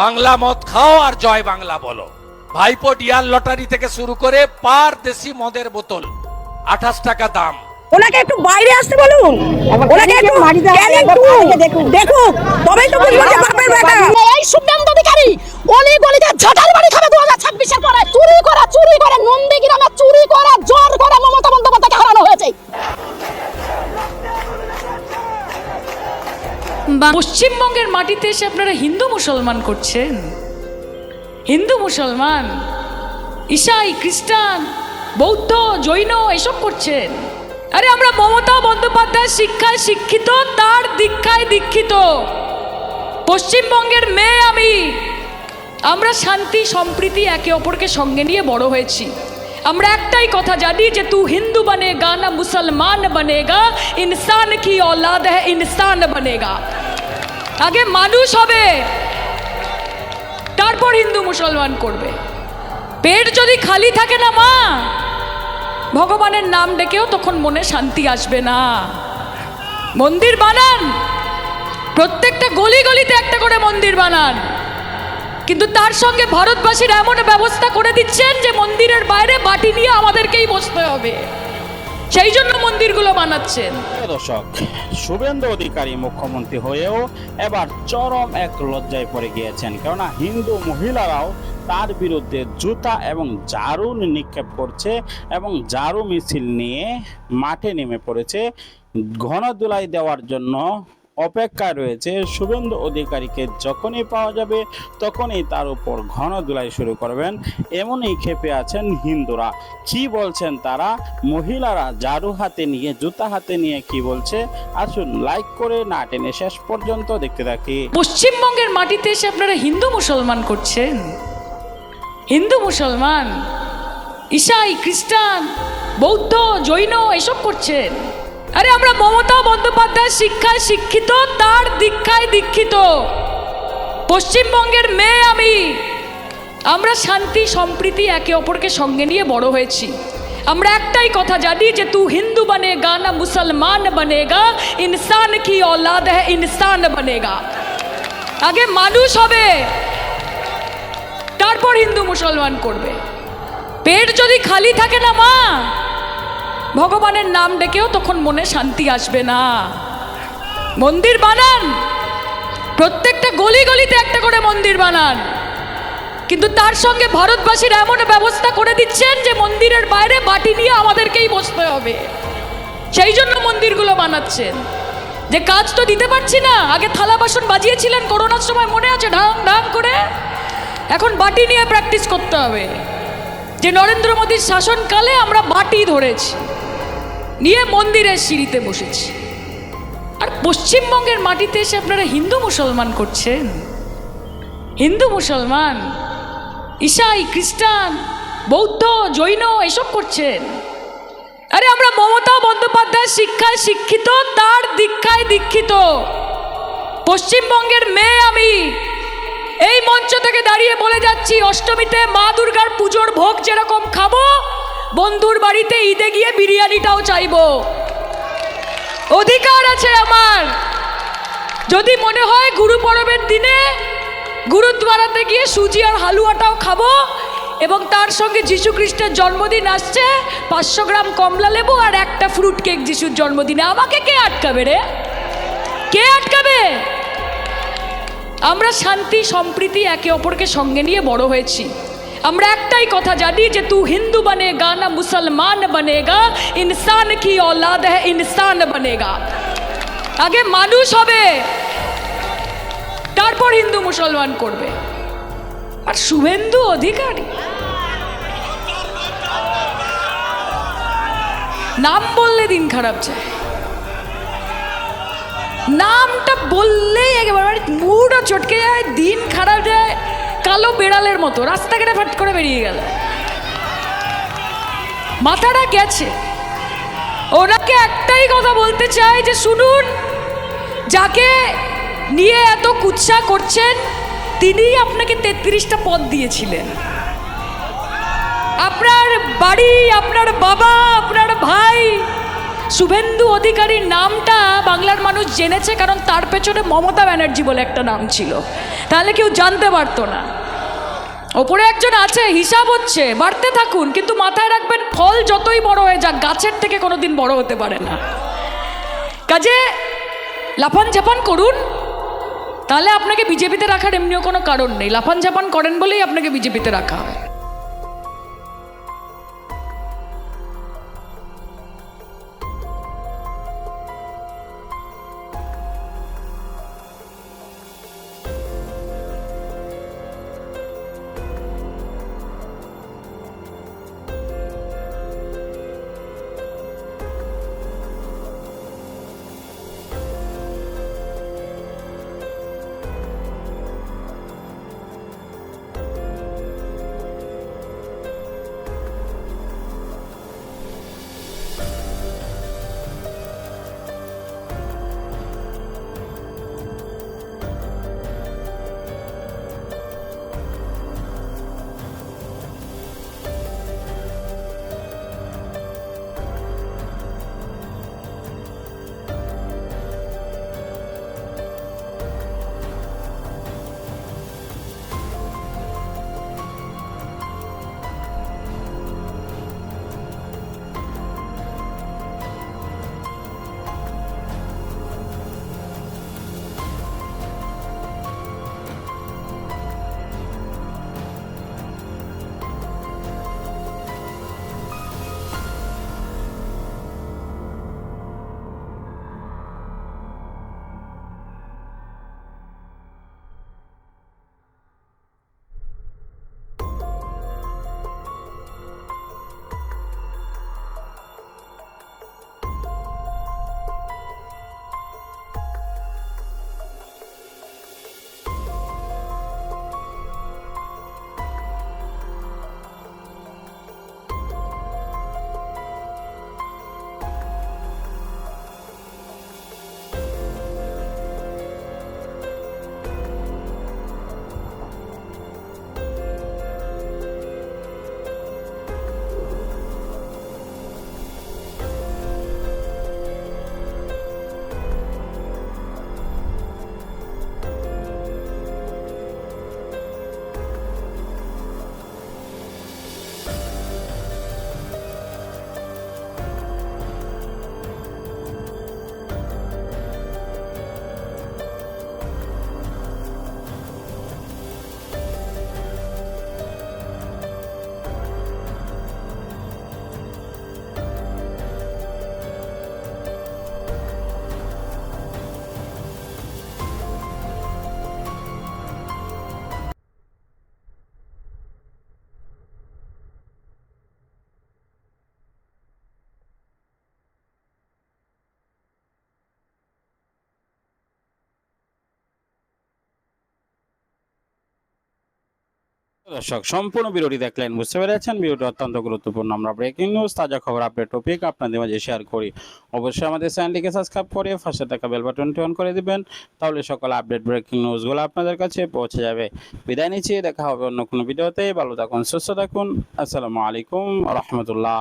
বাংলা মদ খাও আর জয় বাংলা বলো। ভাইপো ডিয়ার লটারি থেকে শুরু করে পার দেশি মদের বোতল 28 টাকা দাম। ওনাকে একটু বাইরে আসতে বলুন, ওনাকে একটু দেখুক, তবেই তো বুঝবো যে বাপের বেটা। এই শুভেন্দু অধিকারী অলি গলিতে ঝাঁটার বাড়ি খাবে 2026 এর পরে। চুরি করে নন্দীগ্রামে চুরি করে জোর করে মমতা বন্দ্যোপাধ্যায়কে হারানো হয়েছে। পশ্চিমবঙ্গের মাটিতে এসে আপনারা হিন্দু মুসলমান করছেন। হিন্দু মুসলমান, ঈসাই, খ্রিস্টান, বৌদ্ধ, জৈন এসব করছেন। আরে আমরা মমতা বন্দ্যোপাধ্যায় শিক্ষায় শিক্ষিত, তার দীক্ষায় দীক্ষিত পশ্চিমবঙ্গের মেয়ে আমি। আমরা শান্তি সম্প্রীতি একে অপরকে সঙ্গে নিয়ে বড় হয়েছি। আমরা একটাই কথা জানি যে তু হিন্দু বনেগা না মুসলমান বনেগা, ইনসান কি औलाद है ইনসান বনেগা। আগে মানুষ হবে, তারপর হিন্দু মুসলমান করবে। পেট যদি খালি থাকে না মা, ভগবানের নাম ডেকেও তখন মনে শান্তি আসবে না। মন্দির বানান, প্রত্যেকটা গলি গলিতে একটা করে মন্দির বানান, কিন্তু তার সঙ্গে ভারতবাসীর এমন ব্যবস্থা করে দিচ্ছেন যে মন্দিরের বাইরে বাটি নিয়ে আমাদেরকেই বসতে হবে। সেই জন্য মন্দিরগুলো বানাচ্ছেন। দর্শক, শুভেন্দু অধিকারী মুখ্যমন্ত্রী হয়েও এবার চরম এক লজ্জায় পড়ে গিয়েছেন, কেননা হিন্দু মহিলারাও তার বিরুদ্ধে জুতা এবং ঝাড়ু নিক্ষেপ করছে এবং ঝাড়ু মিছিল নিয়ে মাঠে নেমে পড়েছে। গণধুলাই দেওয়ার জন্য অপেক্ষায় রয়েছে। শুভেন্দু অধিকারীকে যখনই পাওয়া যাবে তখনই তার উপর গণধুলাই শুরু করবেন, এমনই ক্ষেপে আছেন হিন্দুরা। কি বলছেন তারা? মহিলারা ঝাড়ু হাতে নিয়ে, জুতা হাতে নিয়ে কি বলছে, আসুন লাইক করে না টেনে শেষ পর্যন্ত দেখতে থাকি। পশ্চিমবঙ্গের মাটিতে এসে আপনারা হিন্দু মুসলমান করছেন। হিন্দু মুসলমান, ঈসাই, খ্রিস্টান, বৌদ্ধ, জৈন এসব করছেন। আরে আমরা মমতা বন্দ্যোপাধ্যায় শিক্ষায় শিক্ষিত, তার দীক্ষায় দীক্ষিত পশ্চিমবঙ্গের মেয়ে আমি। আমরা শান্তি সম্প্রীতি একে অপরকে সঙ্গে নিয়ে বড় হয়েছি। আমরা একটাই কথা জানি যে তু হিন্দু বনেগা না মুসলমান বনেগা, ইনসান কি औलाद है ইনসান বনেগা। আগে মানুষ হবে, তারপর হিন্দু মুসলমান করবে। পেট যদি খালি থাকে না মা, ভগবানের নাম ডেকেও তখন মনে শান্তি আসবে না। মন্দির বানান, প্রত্যেকটা গলি গলিতে একটা করে মন্দির বানান, কিন্তু তার সঙ্গে ভারতবাসীর এমন ব্যবস্থা করে দিচ্ছেন যে মন্দিরের বাইরে বাটি নিয়ে আমাদেরকেই বসতে হবে। সেই জন্য মন্দিরগুলো বানাচ্ছেন। যে কাজ তো দিতে পারছি না, আগে থালা বাসন বাজিয়েছিলেন করোনার সময়, মনে আছে, ঢাং ঢাং করে। এখন বাটি নিয়ে প্র্যাকটিস করতে হবে। যে নরেন্দ্র মোদীর শাসনকালে আমরা বাটি ধরেছি, নিয়ে মন্দিরের সিঁড়িতে বসেছি। আর পশ্চিমবঙ্গের মাটিতে এসে আপনারা হিন্দু মুসলমান করছেন। হিন্দু মুসলমান, ঈসাই, খ্রিস্টান, বৌদ্ধ, জৈন এসব করছেন। আরে আমরা মমতা বন্দ্যোপাধ্যায় শিক্ষায় শিক্ষিত, তার দীক্ষায় দীক্ষিত পশ্চিমবঙ্গের মেয়ে আমি। এই মঞ্চ থেকে দাঁড়িয়ে বলে যাচ্ছি, অষ্টমীতে মা দুর্গার পুজোর ভোগ যেরকম খাবো, বন্ধুর বাড়িতে ঈদে গিয়ে বিরিয়ানিটাও চাইবো। অধিকার আছে আমার। যদি মনে হয় গুরু পরবের দিনে গুরুদ্বারাতে গিয়ে সুজি আর হালুয়াটাও খাবো, এবং তার সঙ্গে যীশু খ্রিস্টের জন্মদিন আসছে, 500 গ্রাম কমলা লেবু আর একটা ফ্রুট কেক যিশুর জন্মদিনে, আমাকে কে আটকাবে রে? কে আটকাবে? আমরা শান্তি সম্প্রীতি একে অপরকে সঙ্গে নিয়ে বড় হয়েছি। আমরা একটাই কথা জানি যে তু হিন্দু বনেগা না মুসলমান বনেগা, ইনসান কি औलाद है ইনসান বনেগা। আগে মানুষ হবে, তারপর হিন্দু মুসলমান করবে। আর শুভেন্দু অধিকারী নাম বললে দিন খারাপ যায়। নামটা বললেই একেবারে মুডও চটকে যায়, দিন খারাপ যায়, কালো বেড়ালের মতো রাস্তাঘাটে ফাট করে বেরিয়ে গেল। মাথাটা গেছে। ওনাকে একটাই কথা বলতে চাই যে শুনুন, যাকে নিয়ে এত কুৎসা করছেন তিনিই আপনাকে 33টা পদ দিয়েছিলেন। আপনার বাড়ি, আপনার বাবা, আপনার ভাই, শুভেন্দু অধিকারীর নামটা বাংলার মানুষ জেনেছে কারণ তার পেছনে মমতা ব্যানার্জি বলে একটা নাম ছিল, তাহলে কেউ জানতে পারতো না। ওপরে একজন আছে, হিসাব হচ্ছে, বাড়তে থাকুন, কিন্তু মাথায় রাখবেন ফল যতই বড় হয়ে যাক গাছের থেকে কোনোদিন বড় হতে পারে না। কাজে লাফান ঝাপান করুন, তাহলে আপনাকে বিজেপিতে রাখার এমনিও কোনো কারণ নেই। লাফান ঝাপান করেন বলেই আপনাকে বিজেপিতে রাখা হয়। দর্শক, সম্পূর্ণ ভিডিওটি দেখলেন, বুঝতে পেরেছেন ভিডিওটি অত্যন্ত গুরুত্বপূর্ণ। আমরা ব্রেকিং নিউজ, তাজা খবর, আপডেট টপিক আপনাদের মাঝে শেয়ার করি। অবশ্যই আমাদের চ্যানেলটিকে সাবস্ক্রাইব করে পাশে থাকা বেল বাটনটি অন করে দিবেন, তাহলে সকল আপডেট ব্রেকিং নিউজগুলো আপনাদের কাছে পৌঁছে যাবে। বিদায় নিচ্ছি, দেখা হবে অন্য কোনো ভিডিওতে। ভালো থাকুন, সুস্থ থাকুন। আসসালামু আলাইকুম রহমতুল্লাহ।